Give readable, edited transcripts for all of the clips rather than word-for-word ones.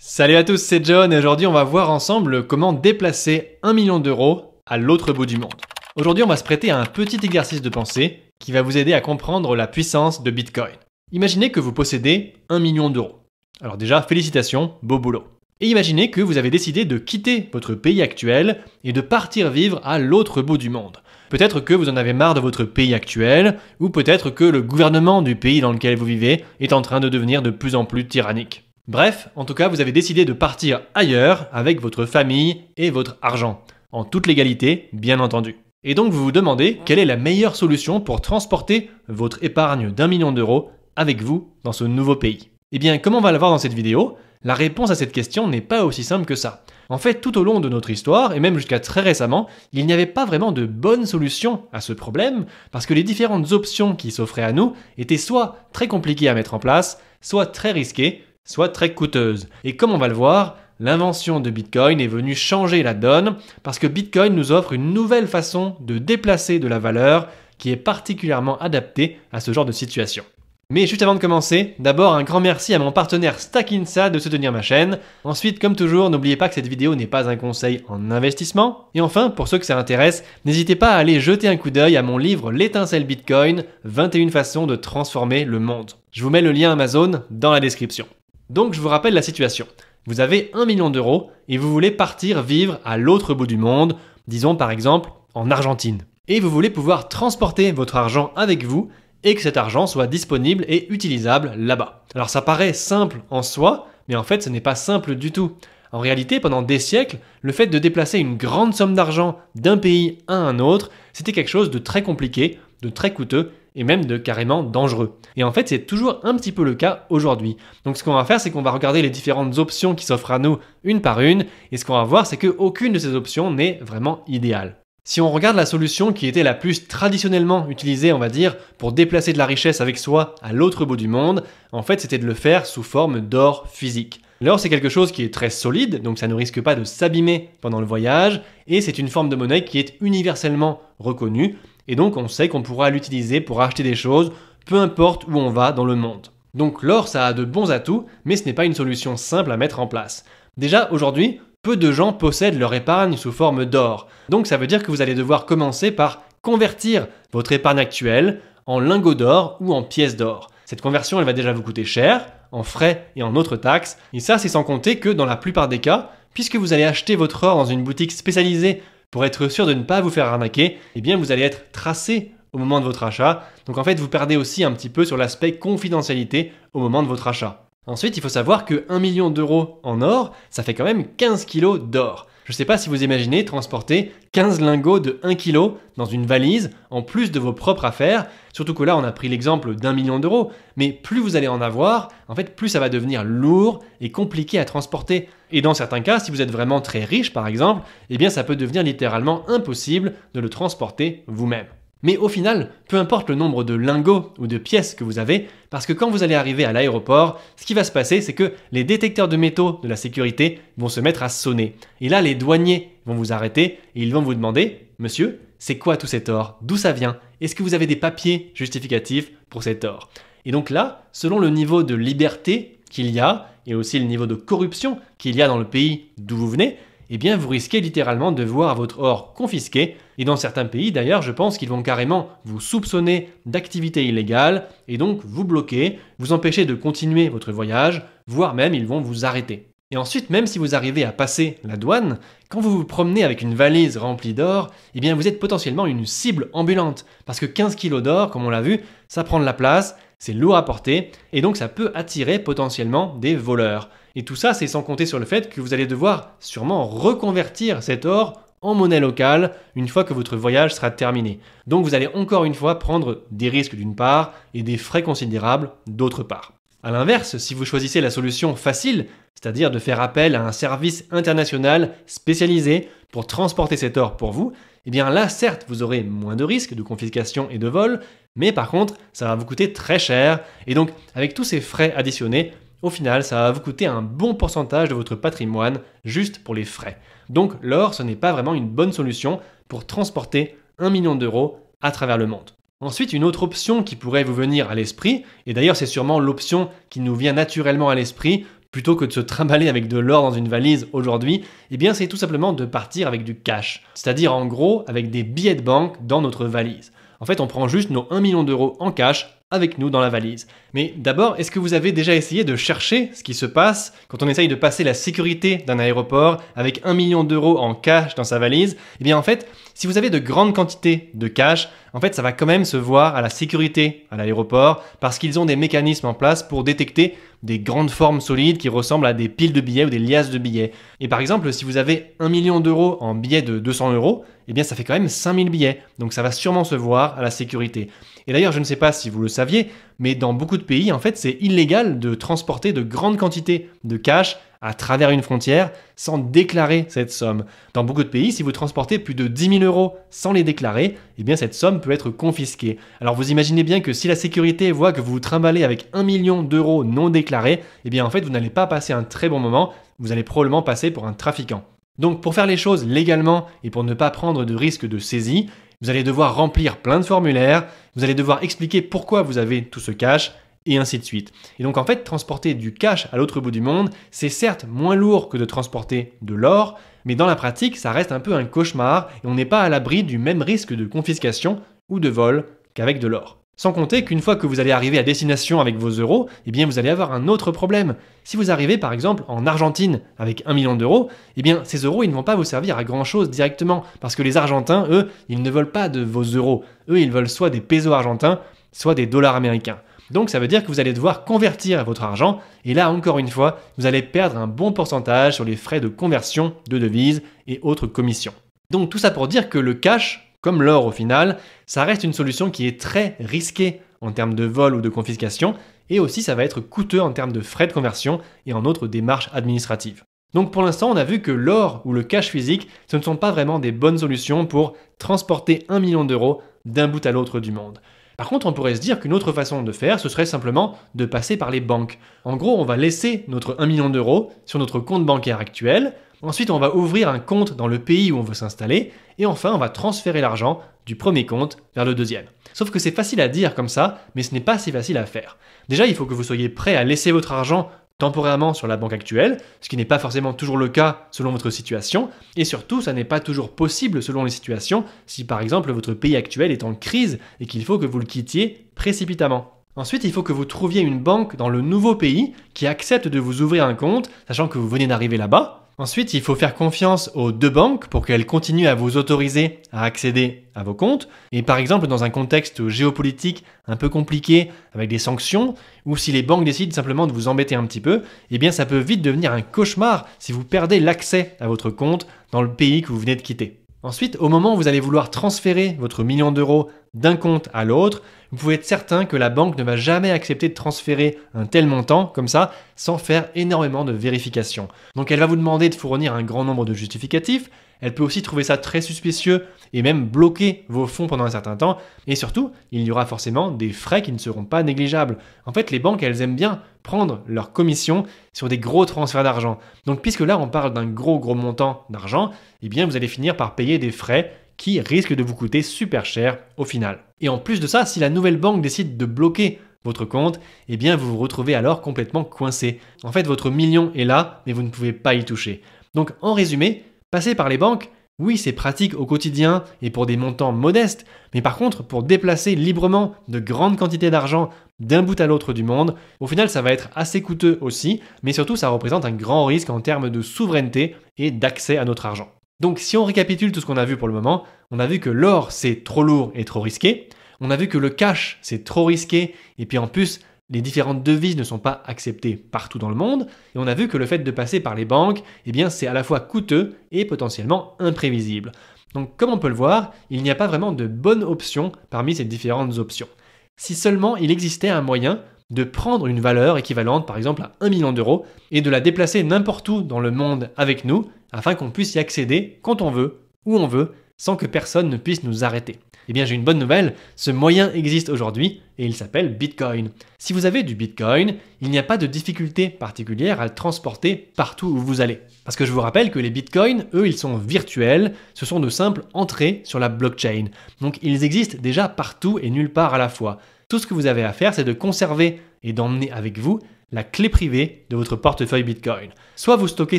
Salut à tous, c'est John et aujourd'hui on va voir ensemble comment déplacer 1 million d'euros à l'autre bout du monde. Aujourd'hui on va se prêter à un petit exercice de pensée qui va vous aider à comprendre la puissance de Bitcoin. Imaginez que vous possédez 1 million d'euros. Alors déjà, félicitations, beau boulot. Et imaginez que vous avez décidé de quitter votre pays actuel et de partir vivre à l'autre bout du monde. Peut-être que vous en avez marre de votre pays actuel, ou peut-être que le gouvernement du pays dans lequel vous vivez est en train de devenir de plus en plus tyrannique. Bref, en tout cas, vous avez décidé de partir ailleurs avec votre famille et votre argent. En toute légalité, bien entendu. Et donc vous vous demandez quelle est la meilleure solution pour transporter votre épargne d'1 million d'euros avec vous dans ce nouveau pays. Eh bien, comme on va le voir dans cette vidéo, la réponse à cette question n'est pas aussi simple que ça. En fait, tout au long de notre histoire, et même jusqu'à très récemment, il n'y avait pas vraiment de bonne solution à ce problème, parce que les différentes options qui s'offraient à nous étaient soit très compliquées à mettre en place, soit très risquées, soit très coûteuses. Et comme on va le voir, l'invention de Bitcoin est venue changer la donne, parce que Bitcoin nous offre une nouvelle façon de déplacer de la valeur qui est particulièrement adaptée à ce genre de situation. Mais juste avant de commencer, d'abord un grand merci à mon partenaire Stackinsa de soutenir ma chaîne. Ensuite, comme toujours, n'oubliez pas que cette vidéo n'est pas un conseil en investissement. Et enfin, pour ceux que ça intéresse, n'hésitez pas à aller jeter un coup d'œil à mon livre L'étincelle Bitcoin, 21 façons de transformer le monde. Je vous mets le lien Amazon dans la description. Donc je vous rappelle la situation. Vous avez 1 million d'euros et vous voulez partir vivre à l'autre bout du monde, disons par exemple en Argentine. Et vous voulez pouvoir transporter votre argent avec vous et que cet argent soit disponible et utilisable là-bas. Alors ça paraît simple en soi, mais en fait ce n'est pas simple du tout. En réalité, pendant des siècles, le fait de déplacer une grande somme d'argent d'un pays à un autre, c'était quelque chose de très compliqué, de très coûteux et même de carrément dangereux. Et en fait, c'est toujours un petit peu le cas aujourd'hui. Donc ce qu'on va faire, c'est qu'on va regarder les différentes options qui s'offrent à nous une par une, et ce qu'on va voir, c'est qu'aucune de ces options n'est vraiment idéale. Si on regarde la solution qui était la plus traditionnellement utilisée, on va dire, pour déplacer de la richesse avec soi à l'autre bout du monde, en fait, c'était de le faire sous forme d'or physique. L'or, c'est quelque chose qui est très solide, donc ça ne risque pas de s'abîmer pendant le voyage, et c'est une forme de monnaie qui est universellement reconnue, et donc on sait qu'on pourra l'utiliser pour acheter des choses, peu importe où on va dans le monde. Donc l'or, ça a de bons atouts, mais ce n'est pas une solution simple à mettre en place. Déjà, aujourd'hui, peu de gens possèdent leur épargne sous forme d'or. Donc ça veut dire que vous allez devoir commencer par convertir votre épargne actuelle en lingots d'or ou en pièces d'or. Cette conversion, elle va déjà vous coûter cher, en frais et en autres taxes. Et ça, c'est sans compter que dans la plupart des cas, puisque vous allez acheter votre or dans une boutique spécialisée pour être sûr de ne pas vous faire arnaquer, eh bien vous allez être tracé au moment de votre achat. Donc en fait, vous perdez aussi un petit peu sur l'aspect confidentialité au moment de votre achat. Ensuite, il faut savoir que 1 million d'euros en or, ça fait quand même 15 kilos d'or. Je ne sais pas si vous imaginez transporter 15 lingots de 1 kg dans une valise, en plus de vos propres affaires, surtout que là on a pris l'exemple d'1 million d'euros, mais plus vous allez en avoir, en fait plus ça va devenir lourd et compliqué à transporter. Et dans certains cas, si vous êtes vraiment très riche par exemple, eh bien ça peut devenir littéralement impossible de le transporter vous-même. Mais au final, peu importe le nombre de lingots ou de pièces que vous avez, parce que quand vous allez arriver à l'aéroport, ce qui va se passer, c'est que les détecteurs de métaux de la sécurité vont se mettre à sonner. Et là, les douaniers vont vous arrêter et ils vont vous demander « Monsieur, c'est quoi tout cet or? D'où ça vient? Est-ce que vous avez des papiers justificatifs pour cet or ?» Et donc là, selon le niveau de liberté qu'il y a, et aussi le niveau de corruption qu'il y a dans le pays d'où vous venez, eh bien vous risquez littéralement de voir votre or confisqué. Et dans certains pays d'ailleurs, je pense qu'ils vont carrément vous soupçonner d'activité illégale et donc vous bloquer, vous empêcher de continuer votre voyage, voire même ils vont vous arrêter. Et ensuite, même si vous arrivez à passer la douane, quand vous vous promenez avec une valise remplie d'or, eh bien vous êtes potentiellement une cible ambulante. Parce que 15 kilos d'or, comme on l'a vu, ça prend de la place, c'est lourd à porter, et donc ça peut attirer potentiellement des voleurs. Et tout ça, c'est sans compter sur le fait que vous allez devoir sûrement reconvertir cet or en monnaie locale une fois que votre voyage sera terminé. Donc vous allez encore une fois prendre des risques d'une part et des frais considérables d'autre part. A l'inverse, si vous choisissez la solution facile, c'est-à-dire de faire appel à un service international spécialisé pour transporter cet or pour vous, eh bien là, certes, vous aurez moins de risques de confiscation et de vol, mais par contre, ça va vous coûter très cher. Et donc, avec tous ces frais additionnés, au final, ça va vous coûter un bon pourcentage de votre patrimoine juste pour les frais. Donc l'or, ce n'est pas vraiment une bonne solution pour transporter 1 million d'euros à travers le monde. Ensuite, une autre option qui pourrait vous venir à l'esprit, et d'ailleurs c'est sûrement l'option qui nous vient naturellement à l'esprit plutôt que de se trimballer avec de l'or dans une valise aujourd'hui, eh bien c'est tout simplement de partir avec du cash. C'est-à-dire en gros avec des billets de banque dans notre valise. En fait, on prend juste nos 1 million d'euros en cash avec nous dans la valise. Mais d'abord, est-ce que vous avez déjà essayé de chercher ce qui se passe quand on essaye de passer la sécurité d'un aéroport avec 1 million d'euros en cash dans sa valise? Eh bien en fait, si vous avez de grandes quantités de cash, en fait ça va quand même se voir à la sécurité à l'aéroport parce qu'ils ont des mécanismes en place pour détecter des grandes formes solides qui ressemblent à des piles de billets ou des liasses de billets. Et par exemple, si vous avez 1 million d'euros en billets de 200 euros, eh bien ça fait quand même 5000 billets. Donc ça va sûrement se voir à la sécurité. Et d'ailleurs, je ne sais pas si vous le saviez, mais dans beaucoup de pays, en fait, c'est illégal de transporter de grandes quantités de cash à travers une frontière sans déclarer cette somme. Dans beaucoup de pays, si vous transportez plus de 10 000 euros sans les déclarer, eh bien cette somme peut être confisquée. Alors vous imaginez bien que si la sécurité voit que vous vous trimballez avec 1 million d'euros non déclarés, eh bien en fait vous n'allez pas passer un très bon moment, vous allez probablement passer pour un trafiquant. Donc pour faire les choses légalement et pour ne pas prendre de risque de saisie, vous allez devoir remplir plein de formulaires, vous allez devoir expliquer pourquoi vous avez tout ce cash, et ainsi de suite. Et donc en fait, transporter du cash à l'autre bout du monde, c'est certes moins lourd que de transporter de l'or, mais dans la pratique, ça reste un peu un cauchemar et on n'est pas à l'abri du même risque de confiscation ou de vol qu'avec de l'or. Sans compter qu'une fois que vous allez arriver à destination avec vos euros, eh bien vous allez avoir un autre problème. Si vous arrivez par exemple en Argentine avec 1 million d'euros, eh bien ces euros ils ne vont pas vous servir à grand chose directement parce que les Argentins, eux, ils ne veulent pas de vos euros. Eux, ils veulent soit des pesos argentins, soit des dollars américains. Donc ça veut dire que vous allez devoir convertir votre argent et là encore une fois, vous allez perdre un bon pourcentage sur les frais de conversion de devises et autres commissions. Donc tout ça pour dire que le cash, comme l'or au final, ça reste une solution qui est très risquée en termes de vol ou de confiscation et aussi ça va être coûteux en termes de frais de conversion et en autres démarches administratives. Donc pour l'instant, on a vu que l'or ou le cash physique, ce ne sont pas vraiment des bonnes solutions pour transporter 1 million d'euros d'un bout à l'autre du monde. Par contre, on pourrait se dire qu'une autre façon de faire, ce serait simplement de passer par les banques. En gros, on va laisser notre 1 million d'euros sur notre compte bancaire actuel. Ensuite, on va ouvrir un compte dans le pays où on veut s'installer. Et enfin, on va transférer l'argent du premier compte vers le deuxième. Sauf que c'est facile à dire comme ça, mais ce n'est pas si facile à faire. Déjà, il faut que vous soyez prêt à laisser votre argent temporairement sur la banque actuelle, ce qui n'est pas forcément toujours le cas selon votre situation, et surtout ça n'est pas toujours possible selon les situations si par exemple votre pays actuel est en crise et qu'il faut que vous le quittiez précipitamment. Ensuite, il faut que vous trouviez une banque dans le nouveau pays qui accepte de vous ouvrir un compte, sachant que vous venez d'arriver là-bas. Ensuite, il faut faire confiance aux deux banques pour qu'elles continuent à vous autoriser à accéder à vos comptes. Et par exemple, dans un contexte géopolitique un peu compliqué, avec des sanctions, ou si les banques décident simplement de vous embêter un petit peu, eh bien ça peut vite devenir un cauchemar si vous perdez l'accès à votre compte dans le pays que vous venez de quitter. Ensuite, au moment où vous allez vouloir transférer votre million d'euros d'un compte à l'autre, vous pouvez être certain que la banque ne va jamais accepter de transférer un tel montant comme ça sans faire énormément de vérifications. Donc elle va vous demander de fournir un grand nombre de justificatifs, elle peut aussi trouver ça très suspicieux et même bloquer vos fonds pendant un certain temps. Et surtout, il y aura forcément des frais qui ne seront pas négligeables. En fait, les banques, elles aiment bien prendre leur commission sur des gros transferts d'argent. Donc puisque là, on parle d'un gros montant d'argent, eh bien vous allez finir par payer des frais qui risquent de vous coûter super cher au final. Et en plus de ça, si la nouvelle banque décide de bloquer votre compte, eh bien vous vous retrouvez alors complètement coincé. En fait, votre million est là, mais vous ne pouvez pas y toucher. Donc en résumé, passer par les banques, oui, c'est pratique au quotidien et pour des montants modestes, mais par contre, pour déplacer librement de grandes quantités d'argent d'un bout à l'autre du monde, au final, ça va être assez coûteux aussi, mais surtout, ça représente un grand risque en termes de souveraineté et d'accès à notre argent. Donc, si on récapitule tout ce qu'on a vu pour le moment, on a vu que l'or, c'est trop lourd et trop risqué. On a vu que le cash, c'est trop risqué. Et puis en plus, les différentes devises ne sont pas acceptées partout dans le monde. Et on a vu que le fait de passer par les banques, eh bien, c'est à la fois coûteux et potentiellement imprévisible. Donc, comme on peut le voir, il n'y a pas vraiment de bonne option parmi ces différentes options. Si seulement il existait un moyen de prendre une valeur équivalente par exemple à 1 million d'euros et de la déplacer n'importe où dans le monde avec nous afin qu'on puisse y accéder quand on veut, où on veut, sans que personne ne puisse nous arrêter. Eh bien j'ai une bonne nouvelle, ce moyen existe aujourd'hui et il s'appelle Bitcoin. Si vous avez du Bitcoin, il n'y a pas de difficulté particulière à le transporter partout où vous allez. Parce que je vous rappelle que les Bitcoins, eux, ils sont virtuels, ce sont de simples entrées sur la blockchain. Donc ils existent déjà partout et nulle part à la fois. Tout ce que vous avez à faire, c'est de conserver et d'emmener avec vous la clé privée de votre portefeuille Bitcoin. Soit vous stockez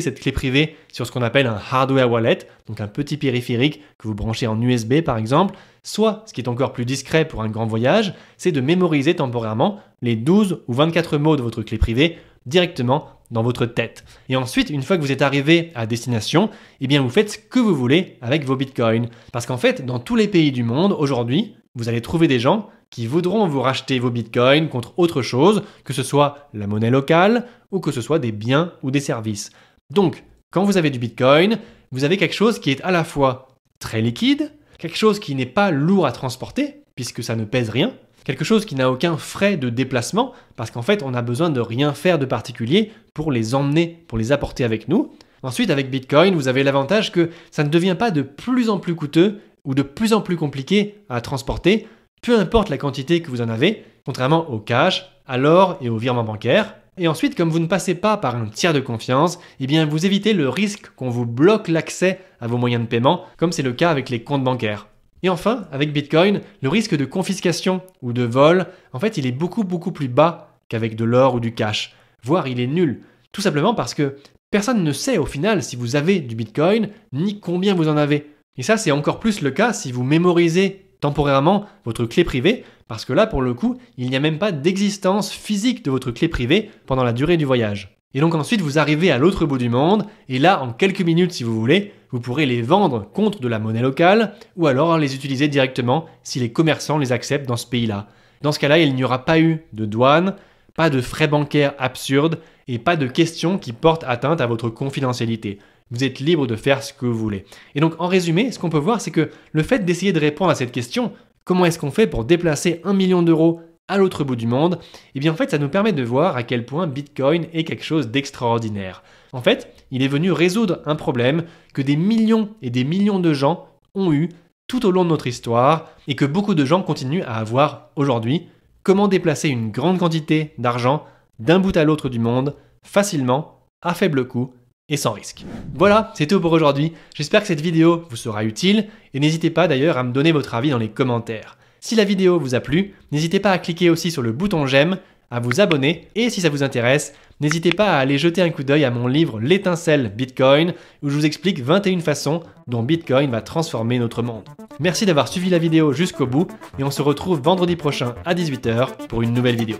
cette clé privée sur ce qu'on appelle un hardware wallet, donc un petit périphérique que vous branchez en USB par exemple, soit, ce qui est encore plus discret pour un grand voyage, c'est de mémoriser temporairement les 12 ou 24 mots de votre clé privée directement dans votre tête. Et ensuite, une fois que vous êtes arrivé à destination, eh bien vous faites ce que vous voulez avec vos bitcoins. Parce qu'en fait, dans tous les pays du monde, aujourd'hui, vous allez trouver des gens qui voudront vous racheter vos bitcoins contre autre chose, que ce soit la monnaie locale ou que ce soit des biens ou des services. Donc, quand vous avez du bitcoin, vous avez quelque chose qui est à la fois très liquide, quelque chose qui n'est pas lourd à transporter, puisque ça ne pèse rien, quelque chose qui n'a aucun frais de déplacement, parce qu'en fait, on a besoin de rien faire de particulier pour les emmener, pour les apporter avec nous. Ensuite, avec Bitcoin, vous avez l'avantage que ça ne devient pas de plus en plus coûteux ou de plus en plus compliqué à transporter, peu importe la quantité que vous en avez, contrairement au cash, à l'or et au virement bancaire. Et ensuite, comme vous ne passez pas par un tiers de confiance, eh bien vous évitez le risque qu'on vous bloque l'accès à vos moyens de paiement, comme c'est le cas avec les comptes bancaires. Et enfin, avec Bitcoin, le risque de confiscation ou de vol, en fait, il est beaucoup plus bas qu'avec de l'or ou du cash, voire il est nul. Tout simplement parce que personne ne sait au final si vous avez du Bitcoin, ni combien vous en avez. Et ça, c'est encore plus le cas si vous mémorisez temporairement votre clé privée, parce que là, pour le coup, il n'y a même pas d'existence physique de votre clé privée pendant la durée du voyage. Et donc ensuite, vous arrivez à l'autre bout du monde, et là, en quelques minutes si vous voulez, vous pourrez les vendre contre de la monnaie locale, ou alors les utiliser directement si les commerçants les acceptent dans ce pays-là. Dans ce cas-là, il n'y aura pas eu de douane, pas de frais bancaires absurdes, et pas de questions qui portent atteinte à votre confidentialité. Vous êtes libre de faire ce que vous voulez. Et donc en résumé, ce qu'on peut voir, c'est que le fait d'essayer de répondre à cette question, comment est-ce qu'on fait pour déplacer 1 million d'euros à l'autre bout du monde, eh bien en fait ça nous permet de voir à quel point Bitcoin est quelque chose d'extraordinaire. En fait, il est venu résoudre un problème que des millions et des millions de gens ont eu tout au long de notre histoire et que beaucoup de gens continuent à avoir aujourd'hui. Comment déplacer une grande quantité d'argent d'un bout à l'autre du monde facilement, à faible coût et sans risque. Voilà, c'est tout pour aujourd'hui. J'espère que cette vidéo vous sera utile et n'hésitez pas d'ailleurs à me donner votre avis dans les commentaires. Si la vidéo vous a plu, n'hésitez pas à cliquer aussi sur le bouton j'aime, à vous abonner et si ça vous intéresse, n'hésitez pas à aller jeter un coup d'œil à mon livre L'étincelle Bitcoin où je vous explique 21 façons dont Bitcoin va transformer notre monde. Merci d'avoir suivi la vidéo jusqu'au bout et on se retrouve vendredi prochain à 18 h pour une nouvelle vidéo.